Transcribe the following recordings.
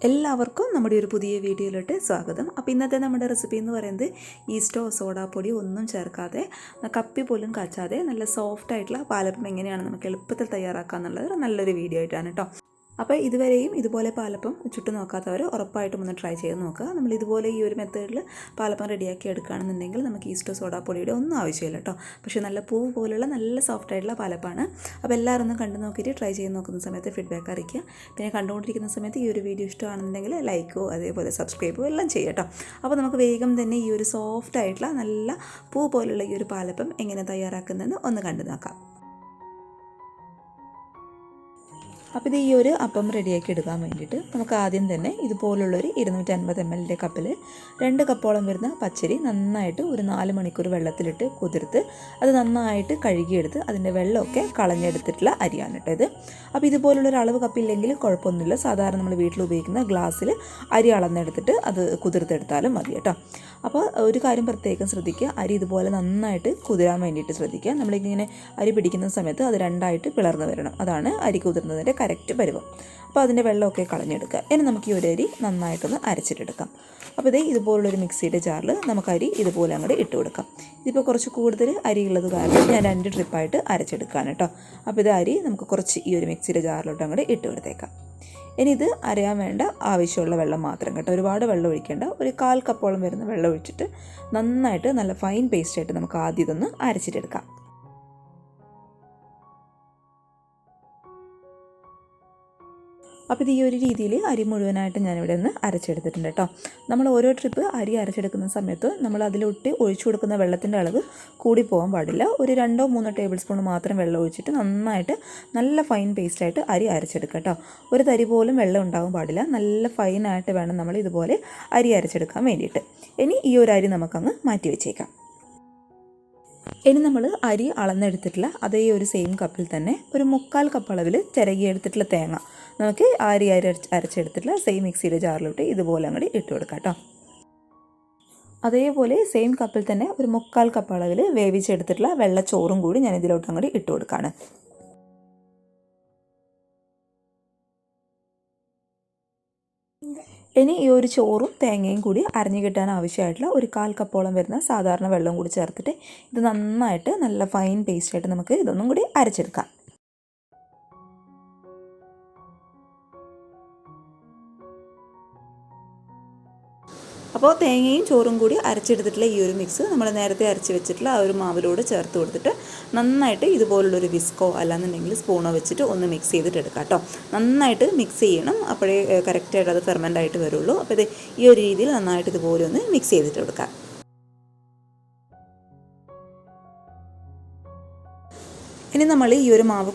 എല്ലാവർക്കും നമ്മുടെ ഒരു പുതിയ വീഡിയോയിലോട്ട് സ്വാഗതം. അപ്പോൾ ഇന്നത്തെ നമ്മുടെ റെസിപ്പി എന്ന് പറയുന്നത് ഈസ്റ്റോ സോഡാപ്പൊടി ഒന്നും ചേർക്കാതെ കപ്പി പോലും കാച്ചാതെ നല്ല സോഫ്റ്റ് ആയിട്ടുള്ള പാലപ്പം എങ്ങനെയാണ് നമുക്ക് എളുപ്പത്തിൽ തയ്യാറാക്കുക എന്നുള്ളത് നല്ലൊരു വീഡിയോ ആയിട്ടാണ് കേട്ടോ. അപ്പോൾ ഇതുവരെയും ഇതുപോലെ പാലപ്പം ചുട്ടു നോക്കാത്തവർ ഉറപ്പായിട്ടും ഒന്ന് ട്രൈ ചെയ്ത് നോക്കുക. നമ്മൾ ഇതുപോലെ ഈ ഒരു മെത്തേഡിൽ പാലപ്പം റെഡിയാക്കി എടുക്കുകയാണെന്നുണ്ടെങ്കിൽ നമുക്ക് ഈസ്റ്റോ സോഡാപ്പൊടിയുടെ ഒന്നും ആവശ്യമില്ല കേട്ടോ. പക്ഷേ നല്ല പൂവ് പോലുള്ള നല്ല സോഫ്റ്റ് ആയിട്ടുള്ള പാലപ്പാണ്. അപ്പോൾ എല്ലാവരും ഒന്ന് കണ്ടു നോക്കിയിട്ട് ട്രൈ ചെയ്ത് നോക്കുന്ന സമയത്ത് ഫീഡ്ബാക്ക് അറിയിക്കുക. പിന്നെ കണ്ടുകൊണ്ടിരിക്കുന്ന സമയത്ത് ഈ ഒരു വീഡിയോ ഇഷ്ടമാണെന്നുണ്ടെങ്കിൽ ലൈക്കോ അതേപോലെ സബ്സ്ക്രൈബോ എല്ലാം ചെയ്യുക കേട്ടോ. അപ്പോൾ നമുക്ക് വേഗം തന്നെ ഈ ഒരു സോഫ്റ്റ് ആയിട്ടുള്ള നല്ല പൂ പോലുള്ള ഈ ഒരു പാലപ്പം എങ്ങനെ തയ്യാറാക്കുന്നതെന്ന് ഒന്ന് കണ്ടു നോക്കാം. അപ്പോൾ ഇത് ഈ ഒരു അപ്പം റെഡിയാക്കി എടുക്കാൻ വേണ്ടിയിട്ട് നമുക്ക് ആദ്യം തന്നെ ഇതുപോലുള്ളൊരു 250 ml കപ്പിൽ 2 കപ്പോളം വരുന്ന പച്ചരി നന്നായിട്ട് ഒരു 4 മണിക്കൂർ വെള്ളത്തിലിട്ട് കുതിർത്ത് അത് നന്നായിട്ട് കഴുകിയെടുത്ത് അതിൻ്റെ വെള്ളമൊക്കെ കളഞ്ഞെടുത്തിട്ടുള്ള അരിയാണ് കേട്ടോ ഇത്. അപ്പോൾ ഇതുപോലുള്ളൊരു അളവ് കപ്പില്ലെങ്കിൽ കുഴപ്പമൊന്നുമില്ല. സാധാരണ നമ്മൾ വീട്ടിൽ ഉപയോഗിക്കുന്ന ഗ്ലാസ്സിൽ അരി അളന്നെടുത്തിട്ട് അത് കുതിർത്തെടുത്താലും മതി കേട്ടോ. അപ്പോൾ ഒരു കാര്യം പ്രത്യേകം ശ്രദ്ധിക്കുക, അരി ഇതുപോലെ നന്നായിട്ട് കുതിരാൻ വേണ്ടിയിട്ട് ശ്രദ്ധിക്കുക. നമ്മളിങ്ങനെ അരി പിടിക്കുന്ന സമയത്ത് അത് രണ്ടായിട്ട് പിളർന്ന് വരണം, അതാണ് അരി കുതിർന്നതിൻ്റെ കറക്റ്റ് പരുവം. അപ്പോൾ അതിൻ്റെ വെള്ളമൊക്കെ കളഞ്ഞെടുക്കുക. ഇനി നമുക്ക് ഈ ഒരു അരി നന്നായിട്ടൊന്ന് അരച്ചിട്ടെടുക്കാം. അപ്പോൾ ഇതുപോലുള്ളൊരു മിക്സിയുടെ ജാറിൽ നമുക്ക് അരി ഇതുപോലെ അങ്ങോട്ട് ഇട്ട് കൊടുക്കാം. ഇതിപ്പോൾ കുറച്ച് കൂടുതൽ അരി ഉള്ളത് കാരണം ഞാൻ 2 ട്രിപ്പായിട്ട് അരച്ചെടുക്കുകയാണ് കേട്ടോ. അപ്പോൾ ഇത് അരി നമുക്ക് കുറച്ച് ഈ ഒരു മിക്സിയുടെ ജാറിലോട്ട് അങ്ങോട്ട് ഇട്ട് കൊടുത്തേക്കാം. ഇനി ഇത് അരയാൻ വേണ്ട ആവശ്യമുള്ള വെള്ളം മാത്രം കേട്ടോ, ഒരുപാട് വെള്ളം ഒഴിക്കേണ്ട. ഒരു 1/4 കപ്പോളം വരുന്ന വെള്ളം ഒഴിച്ചിട്ട് നന്നായിട്ട് നല്ല ഫൈൻ പേസ്റ്റായിട്ട് നമുക്ക് ആദ്യം ഇതൊന്ന് അരച്ചിട്ടെടുക്കാം. അപ്പോൾ ഇത് ഈ ഒരു രീതിയിൽ അരി മുഴുവനായിട്ട് ഞാനിവിടെ നിന്ന് അരച്ചെടുത്തിട്ടുണ്ട് കേട്ടോ. നമ്മൾ ഓരോ ട്രിപ്പ് അരി അരച്ചെടുക്കുന്ന സമയത്ത് നമ്മൾ അതിലോട്ട് ഒഴിച്ചു കൊടുക്കുന്ന വെള്ളത്തിൻ്റെ അളവ് കൂടി പോകാൻ പാടില്ല. ഒരു 2-3 ടേബിൾ സ്പൂൺ മാത്രം വെള്ളം ഒഴിച്ചിട്ട് നന്നായിട്ട് നല്ല ഫൈൻ പേസ്റ്റായിട്ട് അരി അരച്ചെടുക്കുക കേട്ടോ. ഒരു തരി പോലും വെള്ളം ഉണ്ടാകാൻ പാടില്ല. നല്ല ഫൈനായിട്ട് വേണം നമ്മൾ ഇതുപോലെ അരി അരച്ചെടുക്കാൻ വേണ്ടിയിട്ട്. ഇനി ഈ ഒരു അരി നമുക്കങ്ങ് മാറ്റി വെച്ചേക്കാം. ഇനി നമ്മൾ അരി അളന്നെടുത്തിട്ടുള്ള അതേ ഒരു സെയിം കപ്പിൽ തന്നെ ഒരു 3/4 കപ്പ് അളവിൽ ചിരകിയെടുത്തിട്ടുള്ള തേങ്ങ നമുക്ക് അരി അരച്ചെടുത്തിട്ടുള്ള സെയിം മിക്സിയുടെ ജാറിലോട്ട് ഇതുപോലെ അങ്ങോട്ട് ഇട്ട് കൊടുക്കാം കേട്ടോ. അതേപോലെ സെയിം കപ്പിൽ തന്നെ ഒരു 3/4 കപ്പ് അളവിൽ വേവിച്ചെടുത്തിട്ടുള്ള വെള്ളച്ചോറും കൂടി ഞാൻ ഇതിലോട്ട് അങ്ങോട്ട് ഇട്ട് കൊടുക്കുകയാണ്. ഇനി ഈ ഒരു ചോറും തേങ്ങയും കൂടി അരഞ്ഞു കിട്ടാൻ ആവശ്യമായിട്ടുള്ള ഒരു 1/4 കപ്പോളം വരുന്ന സാധാരണ വെള്ളം കൂടി ചേർത്തിട്ട് ഇത് നന്നായിട്ട് നല്ല ഫൈൻ പേസ്റ്റായിട്ട് നമുക്ക് ഇതൊന്നും കൂടി അരച്ചെടുക്കാം. അപ്പോൾ തേങ്ങയും ചോറും കൂടി അരച്ചെടുത്തിട്ടുള്ള ഈ ഒരു മിക്സ് നമ്മൾ നേരത്തെ അരച്ച് വെച്ചിട്ടുള്ള ആ ഒരു മാവിലോട് ചേർത്ത് കൊടുത്തിട്ട് നന്നായിട്ട് ഇതുപോലുള്ളൊരു വിസ്കോ അല്ലാന്നുണ്ടെങ്കിൽ സ്പൂണോ വെച്ചിട്ട് ഒന്ന് മിക്സ് ചെയ്തിട്ട് എടുക്കാം കേട്ടോ. നന്നായിട്ട് മിക്സ് ചെയ്യണം, അപ്പോഴേ കറക്റ്റായിട്ട് അത് ഫെർമെൻ്റ് ആയിട്ട് വരുള്ളൂ. അപ്പോൾ ഇത് ഈ ഒരു രീതിയിൽ നന്നായിട്ട് ഇതുപോലെ ഒന്ന് മിക്സ് ചെയ്തിട്ട് എടുക്കാം. ഇനി നമ്മൾ ഈ ഒരു മാവ്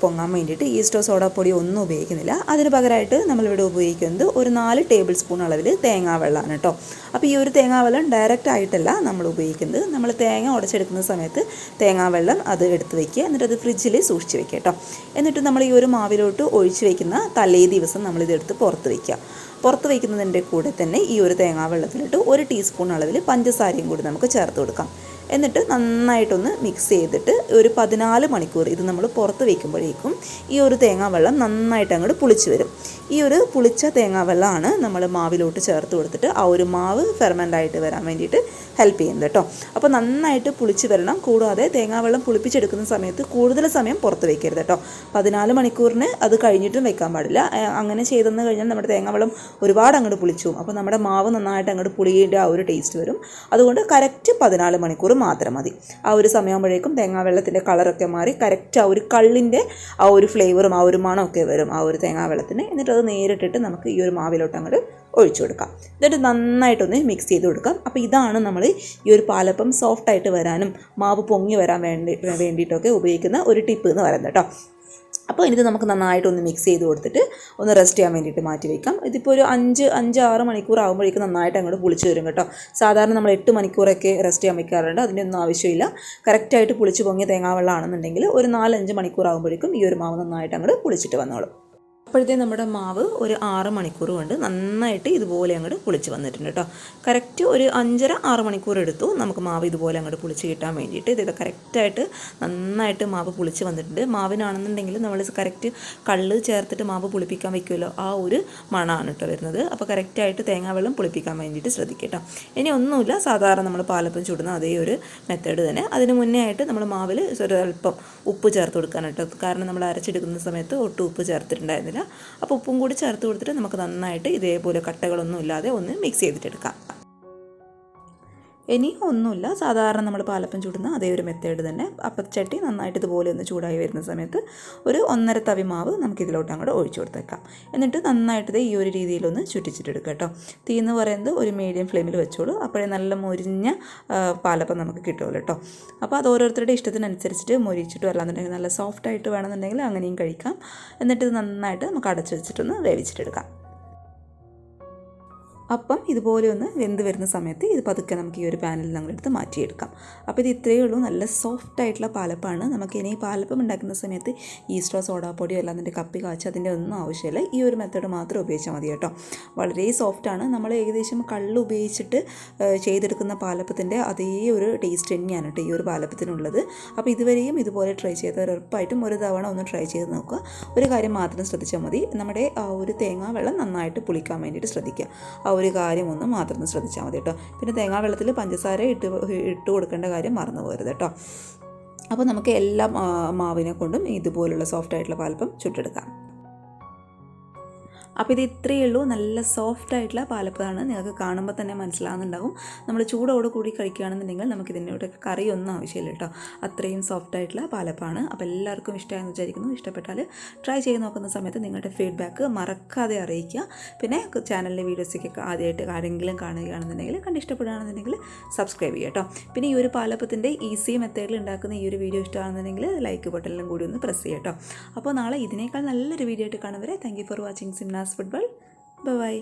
പൊങ്ങാൻ വേണ്ടിയിട്ട് ഈസ്റ്റോ സോഡാപ്പൊടി ഒന്നും ഉപയോഗിക്കുന്നില്ല. അതിന് പകരമായിട്ട് നമ്മളിവിടെ ഉപയോഗിക്കുന്നത് ഒരു 4 ടേബിൾ സ്പൂൺ അളവിൽ തേങ്ങാവെള്ളമാണ് കേട്ടോ. അപ്പോൾ ഈ ഒരു തേങ്ങാവെള്ളം ഡയറക്റ്റ് ആയിട്ടല്ല നമ്മൾ ഉപയോഗിക്കുന്നത്. നമ്മൾ തേങ്ങ ഉടച്ചെടുക്കുന്ന സമയത്ത് തേങ്ങാവെള്ളം അത് എടുത്ത് വയ്ക്കുക, എന്നിട്ട് അത് ഫ്രിഡ്ജിൽ സൂക്ഷിച്ച് വയ്ക്കുക കേട്ടോ. എന്നിട്ട് നമ്മൾ ഈ ഒരു മാവിലോട്ട് ഒഴിച്ച് വയ്ക്കുന്ന തലേ ദിവസം നമ്മളിതെടുത്ത് പുറത്ത് വയ്ക്കുക. പുറത്ത് വയ്ക്കുന്നതിൻ്റെ കൂടെ തന്നെ ഈ ഒരു തേങ്ങാവെള്ളത്തിലിട്ട് 1 ടീസ്പൂൺ അളവിൽ പഞ്ചസാരയും കൂടി നമുക്ക് ചേർത്ത് കൊടുക്കാം. എന്നിട്ട് നന്നായിട്ടൊന്ന് മിക്സ് ചെയ്തിട്ട് ഒരു 14 മണിക്കൂർ ഇത് നമ്മൾ പുറത്ത് വയ്ക്കുമ്പോഴേക്കും ഈ ഒരു തേങ്ങാവെള്ളം നന്നായിട്ട് അങ്ങോട്ട് പുളിച്ച് വരും. ഈ ഒരു പുളിച്ച തേങ്ങാവെള്ളമാണ് നമ്മൾ മാവിലോട്ട് ചേർത്ത് കൊടുത്തിട്ട് ആ ഒരു മാവ് ഫെർമെൻ്റായിട്ട് വരാൻ വേണ്ടിയിട്ട് ഹെൽപ്പ് ചെയ്യുന്നത് കേട്ടോ. അപ്പോൾ നന്നായിട്ട് പുളിച്ച് വരണം. കൂടാതെ തേങ്ങാവെള്ളം പുളിപ്പിച്ചെടുക്കുന്ന സമയത്ത് കൂടുതൽ സമയം പുറത്ത് വയ്ക്കരുത് കേട്ടോ. 14 മണിക്കൂറിന് അത് കഴിഞ്ഞിട്ടും വെക്കാൻ പാടില്ല. അങ്ങനെ ചെയ്തെന്ന് കഴിഞ്ഞാൽ നമ്മുടെ തേങ്ങാവെള്ളം ഒരുപാട് അങ്ങോട്ട് പുളിച്ചു പോകും. അപ്പോൾ നമ്മുടെ മാവ് നന്നായിട്ട് അങ്ങോട്ട് പുളിയുടെ ആ ഒരു ടേസ്റ്റ് വരും. അതുകൊണ്ട് കറക്റ്റ് 14 മണിക്കൂർ മാത്രം മതി. ആ ഒരു സമയമാകുമ്പോഴേക്കും തേങ്ങാവെള്ളത്തിൻ്റെ കളറൊക്കെ മാറി കറക്റ്റ് ആ ഒരു കള്ളിൻ്റെ ആ ഒരു ഫ്ലേവറും ആ ഒരു മണമൊക്കെ വരും ആ ഒരു തേങ്ങാവെള്ളത്തിന്. എന്നിട്ട് അത് നേരിട്ടിട്ട് നമുക്ക് ഈ ഒരു മാവിലോട്ട് അങ്ങോട്ട് ഒഴിച്ചു കൊടുക്കാം. എന്നിട്ട് നന്നായിട്ടൊന്ന് മിക്സ് ചെയ്ത് കൊടുക്കാം. അപ്പോൾ ഇതാണ് നമ്മൾ ഈ ഒരു പാലപ്പം സോഫ്റ്റായിട്ട് വരാനും മാവ് പൊങ്ങി വരാൻ വേണ്ടിയിട്ടൊക്കെ ഉപയോഗിക്കുന്ന ഒരു ടിപ്പ് എന്ന് പറയുന്നത് കേട്ടോ. അപ്പോൾ ഇത് നമുക്ക് നന്നായിട്ടൊന്ന് മിക്സ് ചെയ്ത് കൊടുത്തിട്ട് ഒന്ന് റെസ്റ്റ് ചെയ്യാൻ വേണ്ടിയിട്ട് മാറ്റി വയ്ക്കാം. ഇതിപ്പോൾ ഒരു 5-6 മണിക്കൂർ ആകുമ്പോഴേക്കും നന്നായിട്ട് അങ്ങോട്ട് പുളിച്ച് വരും കേട്ടോ. സാധാരണ നമ്മൾ 8 മണിക്കൂറൊക്കെ റെസ്റ്റ് ചെയ്യാൻ വയ്ക്കാറുണ്ട്. അതിൻ്റെ ഒന്നും ആവശ്യമില്ല. കറക്റ്റായിട്ട് പുളിച്ച് പൊങ്ങിയ തേങ്ങാവെള്ളം ആണെന്നുണ്ടെങ്കിൽ ഒരു 4-5 മണിക്കൂർ ആകുമ്പോഴേക്കും ഈ ഒരു മാവ് നന്നായിട്ട് അങ്ങോട്ട് പുളിച്ചിട്ട് വന്നോളും. അപ്പോഴത്തെ നമ്മുടെ മാവ് ഒരു 6 മണിക്കൂർ കൊണ്ട് നന്നായിട്ട് ഇതുപോലെ അങ്ങോട്ട് പുളിച്ച് വന്നിട്ടുണ്ട് കേട്ടോ. കറക്റ്റ് ഒരു 5.5-6 മണിക്കൂർ എടുത്തു നമുക്ക് മാവ് ഇതുപോലെ അങ്ങോട്ട് പുളിച്ച് കിട്ടാൻ വേണ്ടിയിട്ട്. ഇത് കറക്റ്റായിട്ട് നന്നായിട്ട് മാവ് പുളിച്ച് വന്നിട്ടുണ്ട്. മാവിനാണെന്നുണ്ടെങ്കിൽ നമ്മൾ കറക്റ്റ് കള്ള് ചേർത്തിട്ട് മാവ് പുളിപ്പിക്കാൻ വയ്ക്കുമല്ലോ, ആ ഒരു മണമാണ് കേട്ടോ വരുന്നത്. അപ്പോൾ കറക്റ്റായിട്ട് തേങ്ങാവെള്ളം പുളിപ്പിക്കാൻ വേണ്ടിയിട്ട് ശ്രദ്ധിക്കുക കേട്ടോ. ഇനി ഒന്നുമില്ല, സാധാരണ നമ്മൾ പാലപ്പം ചുടുന്ന അതേ ഒരു മെത്തേഡ് തന്നെ. അതിന് മുന്നേ ആയിട്ട് നമ്മൾ മാവിൽ ഒരല്പം ഉപ്പ് ചേർത്ത് കൊടുക്കാൻ കേട്ടോ. കാരണം നമ്മൾ അരച്ചെടുക്കുന്ന സമയത്ത് ഒട്ടും ഉപ്പ് ചേർത്തിട്ടുണ്ടായിരുന്നില്ല. അപ്പോൾ ഉപ്പും കൂടി ചേർത്ത് കൊടുത്തിട്ട് നമുക്ക് നന്നായിട്ട് ഇതേപോലെ കട്ടകളൊന്നും ഇല്ലാതെ ഒന്ന് മിക്സ് ചെയ്തിട്ടെടുക്കാം. ഇനി ഒന്നുമില്ല, സാധാരണ നമ്മൾ പാലപ്പം ചുടുന്ന അതേ ഒരു മെത്തേഡ് തന്നെ. അപ്പച്ചട്ടി നന്നായിട്ട് ഇതുപോലെ ഒന്ന് ചൂടായി വരുന്ന സമയത്ത് ഒരു 1.5 തവി മാവ് നമുക്ക് ഇതിലോട്ട് അങ്ങോട്ട് ഒഴിച്ചു കൊടുത്തേക്കാം. എന്നിട്ട് നന്നായിട്ട് ഈ ഒരു രീതിയിലൊന്ന് ചുറ്റിച്ചിട്ടെടുക്കുക കേട്ടോ. തീ എന്ന് പറയുന്നത് ഒരു മീഡിയം ഫ്ലെയിമിൽ വെച്ചോളൂ. അപ്പോഴേ നല്ല മൊരിഞ്ഞ പാലപ്പം നമുക്ക് കിട്ടുമല്ലോ കേട്ടോ. അപ്പോൾ അത് ഓരോരുത്തരുടെ ഇഷ്ടത്തിനനുസരിച്ചിട്ട് മൊരിച്ചിട്ട് വരാമെന്നുണ്ടെങ്കിൽ നല്ല സോഫ്റ്റായിട്ട് വേണമെന്നുണ്ടെങ്കിൽ അങ്ങനെയും കഴിക്കാം. എന്നിട്ട് ഇത് നന്നായിട്ട് നമുക്ക് അടച്ചു വെച്ചിട്ടൊന്ന് വേവിച്ചിട്ടെടുക്കാം. അപ്പം ഇതുപോലെ ഒന്ന് വെന്ത് വരുന്ന സമയത്ത് ഇത് പതുക്കെ നമുക്ക് ഈ ഒരു പാനിൽ നമ്മളെടുത്ത് മാറ്റിയെടുക്കാം. അപ്പോൾ ഇത് ഇത്രയേ ഉള്ളൂ, നല്ല സോഫ്റ്റ് ആയിട്ടുള്ള പാലപ്പമാണ്. നമുക്ക് ഇനി പാലപ്പം ഉണ്ടാക്കുന്ന സമയത്ത് ഈസ്റ്റോ സോഡാപ്പൊടിയോ അല്ലാതെ കപ്പി കാച്ച് അതിൻ്റെ ഒന്നും ആവശ്യമില്ല. ഈ ഒരു മെത്തേഡ് മാത്രം ഉപയോഗിച്ചാൽ മതി കേട്ടോ. വളരെ സോഫ്റ്റാണ്. നമ്മൾ ഏകദേശം കള്ള് ഉപയോഗിച്ചിട്ട് ചെയ്തെടുക്കുന്ന പാലപ്പത്തിൻ്റെ അതേ ഒരു ടേസ്റ്റ് തന്നെയാണ് കേട്ടോ ഈ ഒരു പാലപ്പത്തിനുള്ളത്. അപ്പോൾ ഇതുവരെയും ഇതുപോലെ ട്രൈ ചെയ്തവർ ഉറപ്പായിട്ടും ഒരു തവണ ഒന്ന് ട്രൈ ചെയ്ത് നോക്കുക. ഒരു കാര്യം മാത്രം ശ്രദ്ധിച്ചാൽ മതി, നമ്മുടെ ആ ഒരു തേങ്ങാ വെള്ളം നന്നായിട്ട് പുളിക്കാൻ വേണ്ടിയിട്ട് ശ്രദ്ധിക്കുക. ആ ഒരു കാര്യം ഒന്ന് മാത്രം ശ്രദ്ധിച്ചാൽ മതി കേട്ടോ. പിന്നെ തേങ്ങാ വെള്ളത്തിൽ പഞ്ചസാര ഇട്ട് കൊടുക്കേണ്ട കാര്യം മറന്നു പോകരുത് കേട്ടോ. അപ്പോൾ നമുക്ക് എല്ലാ മാവിനെ കൊണ്ടും ഇതുപോലുള്ള സോഫ്റ്റ് ആയിട്ടുള്ള പാലപ്പം ചുട്ടെടുക്കാം. അപ്പോൾ ഇത് ഇത്രയേ ഉള്ളൂ, നല്ല സോഫ്റ്റ് ആയിട്ടുള്ള പാലപ്പമാണ്. നിങ്ങൾക്ക് കാണുമ്പോൾ തന്നെ മനസ്സിലാകുന്നുണ്ടാവും. നമ്മൾ ചൂടോട് കൂടി കഴിക്കുകയാണെന്നുണ്ടെങ്കിൽ നമുക്ക് ഇതിൻ്റെ കറിയൊന്നും ആവശ്യമില്ല കേട്ടോ. അത്രയും സോഫ്റ്റ് ആയിട്ടുള്ള പാലപ്പമാണ്. അപ്പോൾ എല്ലാവർക്കും ഇഷ്ടമായെന്ന് വിചാരിക്കുന്നു. ഇഷ്ടപ്പെട്ടാൽ ട്രൈ ചെയ്ത് നോക്കുന്ന സമയത്ത് നിങ്ങളുടെ ഫീഡ്ബാക്ക് മറക്കാതെ അറിയിക്കുക. പിന്നെ ചാനലിലെ വീഡിയോസൊക്കെ ആദ്യമായിട്ട് ആരെങ്കിലും കാണുകയാണെന്നുണ്ടെങ്കിൽ ഇഷ്ടപ്പെടുകയാണെന്നുണ്ടെങ്കിൽ സബ്സ്ക്രൈബ് ചെയ്യുക കേട്ടോ. പിന്നെ ഈ ഒരു പാലപ്പത്തിൻ്റെ ഈസി മെത്തേഡിൽ ഉണ്ടാക്കുന്ന ഈ ഒരു വീഡിയോ ഇഷ്ടമാണെന്നുണ്ടെങ്കിൽ ലൈക്ക് ബട്ടണിലും കൂടി ഒന്ന് പ്രസ് ചെയ്യുക കേട്ടോ. അപ്പോൾ നാളെ ഇതിനേക്കാൾ നല്ലൊരു വീഡിയോ ആയിട്ട് കാണും വരെ thank you for watching Simnas football. By.